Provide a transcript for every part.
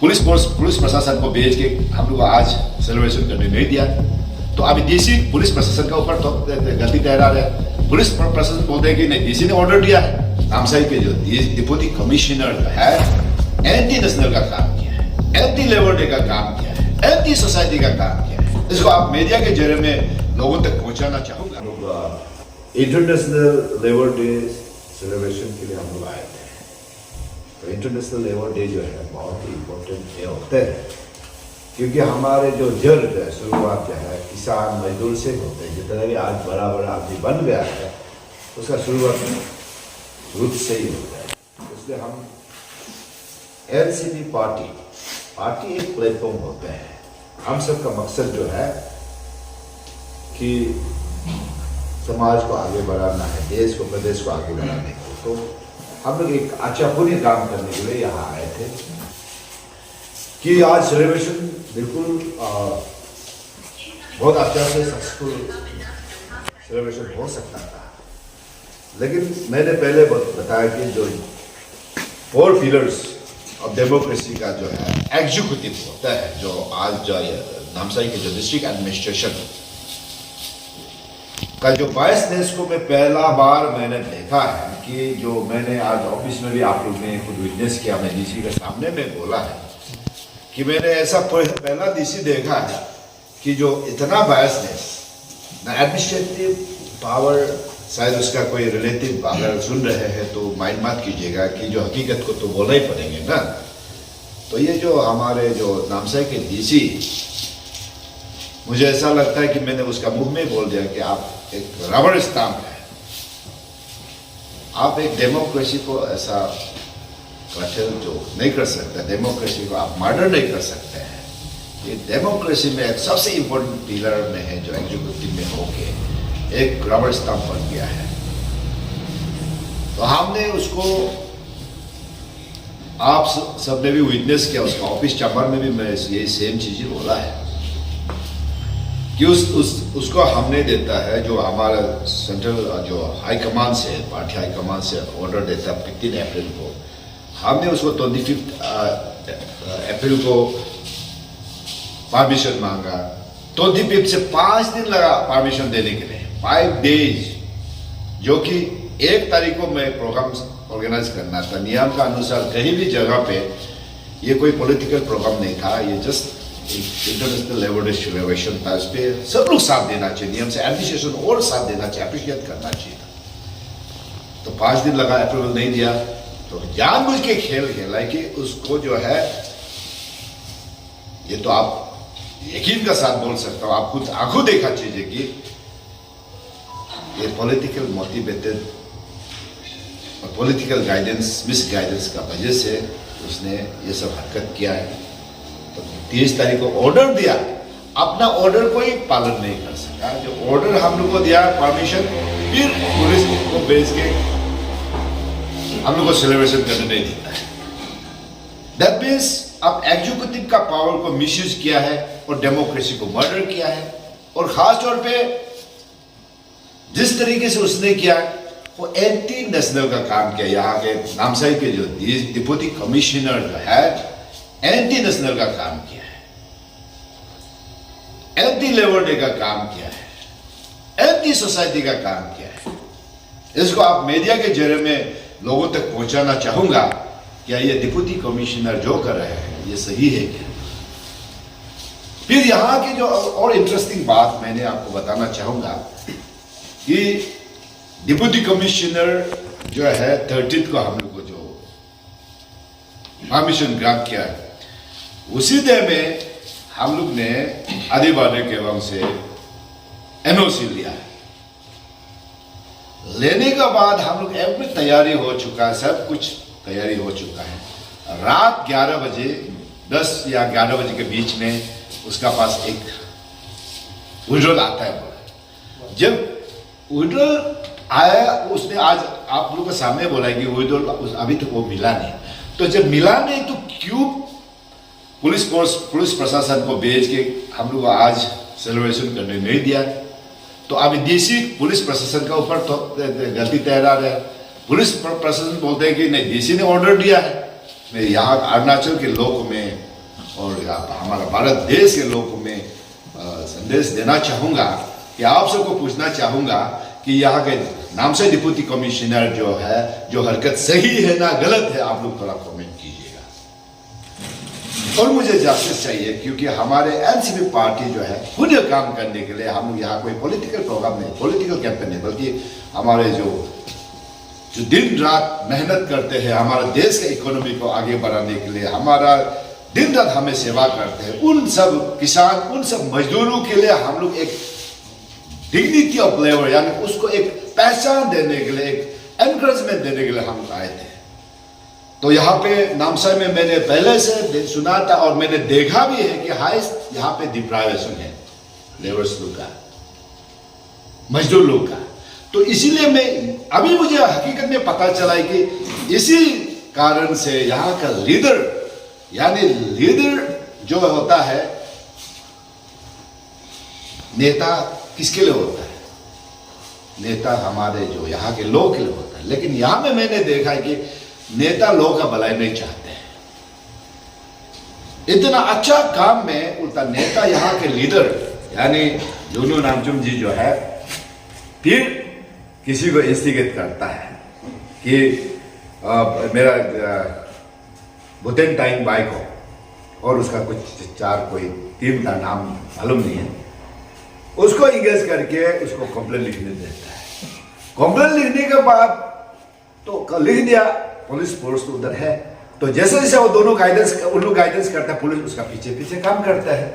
Police प्रशासन को भेज के हम लोग आज सेलिब्रेशन करने नहीं दिया। तो अभी डीसी पुलिस प्रशासन का ऊपर तो गलती ठहरा रहे हैं। पुलिस प्रशासन बोलते हैं कि नहीं, डीसी ने ऑर्डर दिया है। नामसाई के जो डिप्टी कमिश्नर है, एंटी नेशनल का काम किया है, एंटी लेबर डे का काम किया है, एंटी सोसाइटी का काम किया है। इसको आप मीडिया के जरिए में लोगों तक पहुंचाना चाहूंगा। इंटरनेशनल लेबर डे सेलिब्रेशन के लिए हम लोग आए थे। तो इंटरनेशनल लेबर डे जो है बहुत ही इम्पोर्टेंट डे होता है, क्योंकि हमारे जो जड़ है शुरुआत जो है किसान मजदूर से होते हैं। जितना भी आज बड़ा बड़ा आदमी बन गया है उसका शुरुआत रूट से ही होता है। इसलिए हम एलसीपी पार्टी एक प्लेटफॉर्म होता है। हम सबका मकसद जो है कि समाज को आगे बढ़ाना है, देश को प्रदेश को आगे बढ़ाने को। तो हम लोग एक अच्छा पुण्य काम करने के लिए यहाँ आए थे कि आज सेलिब्रेशन बिल्कुल बहुत अच्छा से सक्सेसफुल सेलिब्रेशन हो सकता था। लेकिन मैंने पहले बताया कि जो 4 पिलर्स ऑफ डेमोक्रेसी का जो है एग्जीक्यूटिव होता है, जो आज जो नामसाई के जो डिस्ट्रिक्ट एडमिनिस्ट्रेशन का जो बायसनेस को मैं पहला बार मैंने देखा है कि जो मैंने आज ऑफिस में भी आप लोग ने खुद विटनेस किया, मैं डीसी के सामने में बोला है कि मैंने ऐसा पहला डीसी देखा है कि जो इतना बायसनेस ना एडमिनिस्ट्रेटिव पावर, शायद उसका कोई रिलेटिव अगर सुन रहे हैं तो माइंड मत कीजिएगा कि जो हकीकत को तो बोलना ही पड़ेंगे ना। तो ये जो हमारे जो नामसाई के डीसी, मुझे ऐसा लगता है कि मैंने उसका मुंह में बोल दिया कि आप एक रबर स्टाम्प है। आप एक डेमोक्रेसी को ऐसा कठिन जो नहीं कर सकते, डेमोक्रेसी को आप मर्डर नहीं कर सकते हैं। ये डेमोक्रेसी में एक सबसे इम्पोर्टेंट पिलर में है जो एग्जीक्यूटिव में होके एक रबर स्टाम्प बन गया है। तो हमने उसको, आप सबने भी विटनेस किया, उसका ऑफिस चैम्बर में भी मैं ये सेम चीज बोला है कि उसको हमने देता है जो हमारा सेंट्रल जो हाई कमांड से, पार्टी हाई कमांड से ऑर्डर देता है 15 अप्रैल को। हमने उसको 25 अप्रैल को परमिशन मांगा। 25 से 5 दिन लगा परमिशन देने के लिए, 5 डेज, जो कि 1 तारीख को मैं प्रोग्राम ऑर्गेनाइज करना था। नियम का अनुसार कहीं भी जगह पे ये कोई पॉलिटिकल प्रोग्राम नहीं था, ये just international labour day celebration था। इस पे सब लोग साथ देना चाहिए, नियम से एडमिनिस्ट्रेशन और साथ देना चाहिए, अप्रिशिएट करना चाहिए। तो 5 दिन लगा, अप्रूवल नहीं दिया। तो जानबूझ के खेल खेला कि उसको जो है, ये तो आप यकीन का साथ बोल सकता हूं, आप खुद आंखों देखा चीजें कि ये पॉलिटिकल मोटिवेटेड और पॉलिटिकल गाइडेंस, मिस गाइडेंस का वजह से उसने ये सब हरकत किया है। तो 30 तारीख को ऑर्डर दिया, अपना ऑर्डर कोई पालन नहीं कर सका। जो ऑर्डर हम लोग को दिया परमिशन, फिर पुलिस को भेज के हम लोग को सेलिब्रेशन करने नहीं देता है। दैट मीन्स अब एग्जीक्यूटिव का पावर को मिसयूज किया है और डेमोक्रेसी को मर्डर किया है। और खास तौर पे जिस तरीके से उसने किया वो एंटी नेशनल का काम किया। यहाँ के नामसाई के जो डिप्टी कमिश्नर जो है एंटी नेशनल का काम किया है, एंटी लेबर डे का काम किया है, एंटी सोसाइटी का काम किया है। इसको आप मीडिया के जरिए में लोगों तक पहुंचाना चाहूंगा। क्या ये डिप्टी कमिश्नर जो कर रहे हैं ये सही है क्या? फिर यहां की जो और इंटरेस्टिंग बात मैंने आपको बताना चाहूंगा कि डिप्टी कमिश्नर जो है 30 को हम लोग को जो परमिशन ग्रांट किया है, उसी दिन में हम लोग ने आदिवासी के एवं से एनओसी लिया है। लेने के बाद हम लोग एवरी तैयारी हो चुका है, सब कुछ तैयारी हो चुका है। रात 11 बजे, 10 या 11 बजे के बीच में उसका पास एक विड्रॉल आता है। जब विड्रॉल आया, उसने आज आप लोगों के सामने बोला कि विड्रॉल अभी तक वो मिला नहीं। तो जब मिला नहीं तो क्यों पुलिस प्रशासन को भेज के हम लोग आज सेलिब्रेशन करने नहीं दिया? तो अभी डीसी पुलिस प्रशासन का ऊपर तो गलती ठहरा रहे हैं। पुलिस प्रशासन बोलते हैं कि नहीं, डीसी ने ऑर्डर दिया है। मैं यहाँ अरुणाचल के लोग में और हमारा भारत देश के लोगों में संदेश देना चाहूँगा कि आप सबको पूछना चाहूँगा कि यहाँ के नामसाई डिप्टी कमिश्नर जो है, जो हरकत सही है ना गलत है, आप लोग थोड़ा कमेंट कीजिएगा। और मुझे जस्टिस चाहिए, क्योंकि हमारे एनसीपी पार्टी जो है पुण्य काम करने के लिए, हम यहाँ कोई पॉलिटिकल प्रोग्राम नहीं, पॉलिटिकल कैंपेन नहीं, बल्कि हमारे जो दिन रात मेहनत करते हैं हमारे देश के इकोनॉमी को आगे बढ़ाने के लिए, हमारा दिन रात हमें सेवा करते हैं, उन सब किसान, उन सब मजदूरों के लिए हम लोग एक डिग्निटी ऑफ लेबर, यानी उसको एक पहचान देने के लिए, एक एनकरेजमेंट देने के लिए हम आए थे। तो यहाँ पे नामसाई में मैंने पहले से सुना था और मैंने देखा भी है कि हाईएस्ट यहाँ पे डिप्राइवेशन है लेबर्स लोग का, मजदूर लोग का। तो इसीलिए मैं अभी मुझे हकीकत में पता चला है कि इसी कारण से यहाँ का लीडर, यानी लीडर जो होता है, नेता किसके लिए होता है? नेता हमारे जो यहाँ के लोग के लिए होता है। लेकिन यहाँ में मैंने देखा है कि नेता लोगों का भलाई नहीं चाहते हैं। इतना अच्छा काम में उल्टा नेता यहाँ के लीडर यानी यूनू नामचुम जी जो है, फिर किसी को इंस्टिगेट करता है कि मेरा बुतेन टाइम बाइक हो और उसका कुछ कोई टीम का नाम मालूम नहीं है, उसको इंगेज करके उसको कंप्लेंट लिखने देता है। कंप्लेंट लिखने के बाद तो लिख दिया, पुलिस फोर्स तो उधर है, तो जैसे जैसे वो दोनों उन लोग गाइडेंस करता है, पुलिस उसका पीछे पीछे काम करता है।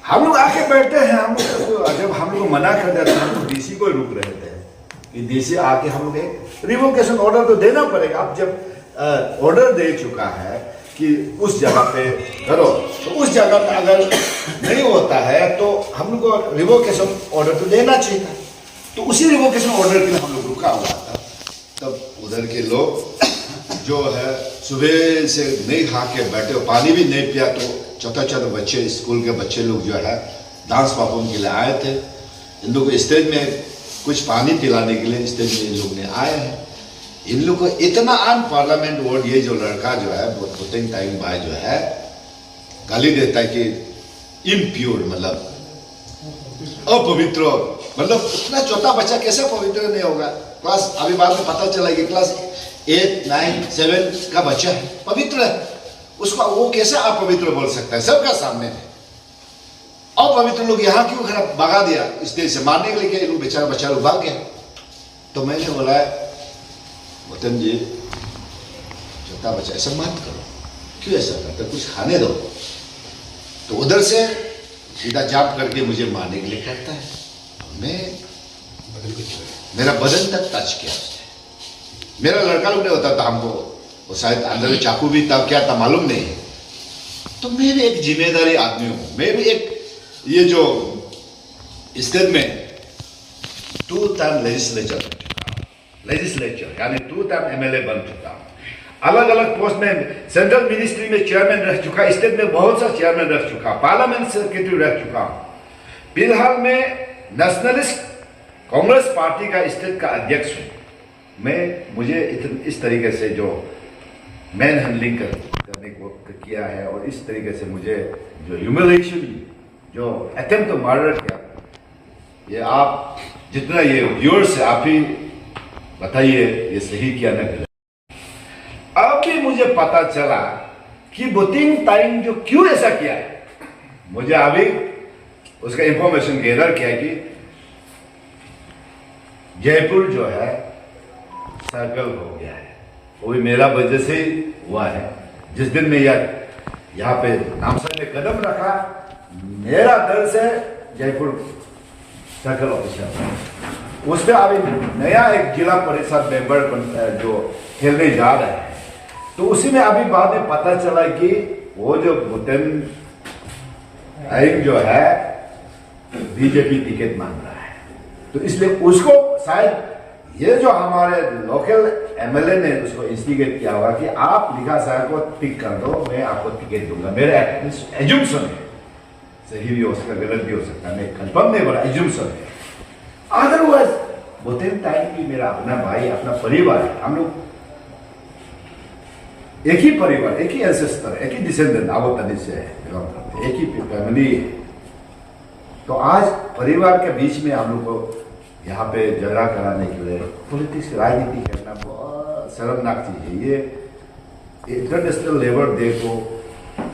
हम लोग आके बैठते हैं, हम लोग जब हम लोग मना कर देते हैं, हम लोग डीसी को रुक रहे थे कि डीसी आके हम लोग एक रिवोकेशन ऑर्डर तो देना पड़ेगा। अब जब ऑर्डर दे चुका है कि उस जगह पे करो, तो उस जगह पे अगर नहीं होता है तो हम लोग को रिवोकेशन ऑर्डर तो देना चाहिए। तो उसी रिवोकेशन ऑर्डर के लिए हम लोग रुका हुआ था। तब उधर के लोग जो है सुबह से नहीं खा के बैठे, पानी भी नहीं पिया, तो छोटा छोटा बच्चे, स्कूल के बच्चे लोग जो है डांस परफॉर्म के लिए आए थे। इन लोग को स्टेज में कुछ पानी पिलाने के लिए स्टेज में इन लोग ने आए हैं। इन लोग को इतना अन पार्लियामेंट वर्ड, ये जो लड़का जो है बुतेन टाइम बाय जो है, गाली देता है कि इम्प्योर, मतलब अपवित्र, मतलब इतना छोटा बच्चा कैसे पवित्र नहीं होगा? क्लास, अभी बाद में पता चला कि क्लास 8, 9, 7 का बच्चा है, पवित्र है, उसको वो कैसे अपवित्र बोल सकता है? सबका सामने है। अपवित्र लोग यहाँ क्यों खराब भगा दिया स्टेज से, मारने के लिए क्या? लोग बेचारा बच्चा लोग भाग गया। तो मैंने बोला वतन जी, छोटा बच्चा ऐसा मत करो, क्यों ऐसा करते, कुछ खाने दो। तो उधर से सीधा जाप करके मुझे मारने के लिए करता है। मेरा बदन तक टच किया उसने। मेरा लड़का लोग नहीं होता था, हमको वो शायद अंदर में चाकू भी तब क्या था मालूम नहीं है। तो मैं भी एक जिम्मेदारी आदमी हूँ, मैं भी एक ये जो स्टेट में 2 टाइम लेजिस्लेचर यानी 2 टाइम एमएलए बन चुका हूँ। अलग अलग पोस्ट में, सेंट्रल मिनिस्ट्री में चेयरमैन रह चुका, स्टेट में बहुत सा चेयरमैन रह चुका, पार्लियामेंट सेक्रेटरी रह चुका हूँ। फिलहाल में नेशनलिस्ट कांग्रेस पार्टी का स्टेट का अध्यक्ष हूँ। मुझे इस तरीके से जो मैन हैंडलिंग करने को किया है, और इस तरीके से मुझे जो ह्यूमिलिएशन, जो अटेम्प्ट टू मर्डर किया, ये आप जितना ये व्यूअर्स है, आप ही बताइए ये सही किया ना गलत। अब भी मुझे पता चला कि बुतेन टाइम जो क्यों ऐसा किया है, मुझे अभी उसका इंफॉर्मेशन गैदर किया कि जयपुर जो है सर्कल हो गया है, वो भी मेरा वजह से ही हुआ है। जिस दिन में यहाँ पे नामसाई में कदम रखा, मेरा दल से जयपुर सर्कल ऑफिसर, उसमें अभी नया एक जिला परिषद मेंबर जो खेलने जा रहे हैं। तो उसी में अभी बाद में पता चला कि वो जो बुतेन टाइम जो है बीजेपी टिकट मांग रहा है। तो इसलिए उसको शायद ये जो हमारे लोकल एमएलए ने उसको इंस्टिगेट किया होगा कि आप लिखा साहब को टिक कर दो, मैं आपको टिकट दूंगा। मेरा एज्यूम्पशन है, सही भी हो सकता, गलत भी हो सकता है, मैं कंफर्म नहीं बोला, एज्यूम्पशन है। अदरवाइज बुतेन टाइम भी मेरा अपना भाई, अपना परिवार है। हम लोग एक ही परिवार, एक ही एंसेस्टर, एक ही डिसेंडेंट आवत तनी से बिलोंग करते हैं, एक ही फैमिली है। तो आज परिवार के बीच में हम लोग को यहाँ पे झगड़ा कराने के लिए पॉलिटिक्स राजनीति करना बहुत शर्मनाक चीज है। ये इंटरनेशनल लेबर डे को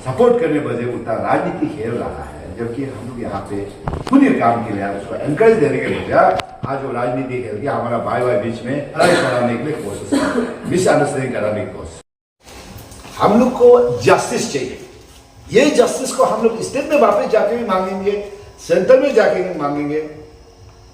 सपोर्ट करने बजे उतना राजनीति खेल रहा है, जबकि हम लोग यहाँ पे पुण्य काम के लिए उसको एनकरेज देने के बजाय आज वो राजनीति खेल के हमारा भाई भाई बीच में लड़ाई कराने के लिए कोशिश कर रहे हैं, मिसअंडरस्टैंडिंग कराने की कोशिश। हम लोग को जस्टिस चाहिए। ये जस्टिस को हम लोग स्टेट में वापस जाके भी मांगेंगे, सेंटर में जाके भी मांगेंगे।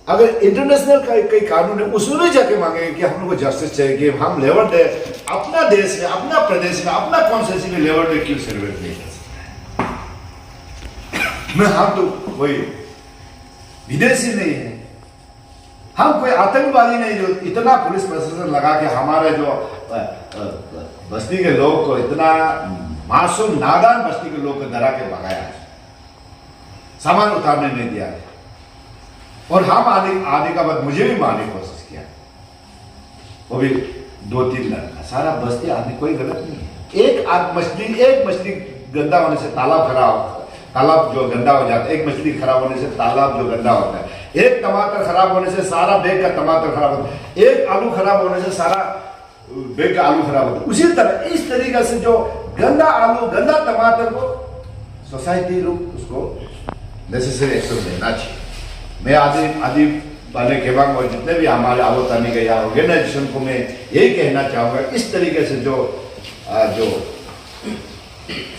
अगर इंटरनेशनल का कोई कानून है उसमें भी जाके मांगेंगे कि हम लोग को जस्टिस चाहिए कि हम लेबर डे अपना देश में, अपना प्रदेश में, अपना कॉन्स्टिट्यूंसी में लेबर डे क्यों सेलिब्रेट नहीं कर सकते। मैं हम तो कोई विदेशी नहीं है, हम कोई आतंकवादी नहीं जो इतना पुलिस प्रशासन लगा के हमारे जो बस्ती के लोग को, इतना मासूम नादान बस्ती के लोग को डरा के भगाया, सामान उतारने नहीं दिया। और हम आने का बाद मुझे भी मारने की कोशिश किया, वो भी 2-3 लड़का, सारा बस्ती आदमी, कोई गलत नहीं है। एक मछली गंदा होने से तालाब जो गंदा हो जाता है, एक मछली खराब होने से तालाब जो गंदा होता है, एक टमाटर खराब होने से सारा बैग का टमाटर खराब होता है, एक आलू खराब होने से सारा बैग का आलू खराब होता है। उसी तरह इस तरीके से जो गंदा आलू, गंदा टमाटर को सोसाइटी लोग उसको नेसेसरी एक्शन लेना चाहिए। मैं आदि वाले के बाद और जितने भी हमारे आवतानी के या ऑर्गेनाइजेशन को मैं यही कहना चाहूँगा, इस तरीके से जो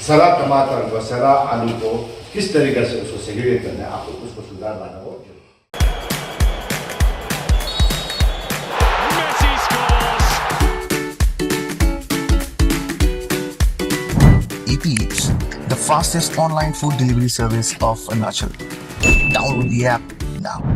सड़ा टमाटर को, सड़ा आलू को किस तरीके से उसको सेग्रीगेट करना है, आपको उसको सुधार लाना हो। Eat Eats, the fastest online food delivery service of Arunachal. Download the app now.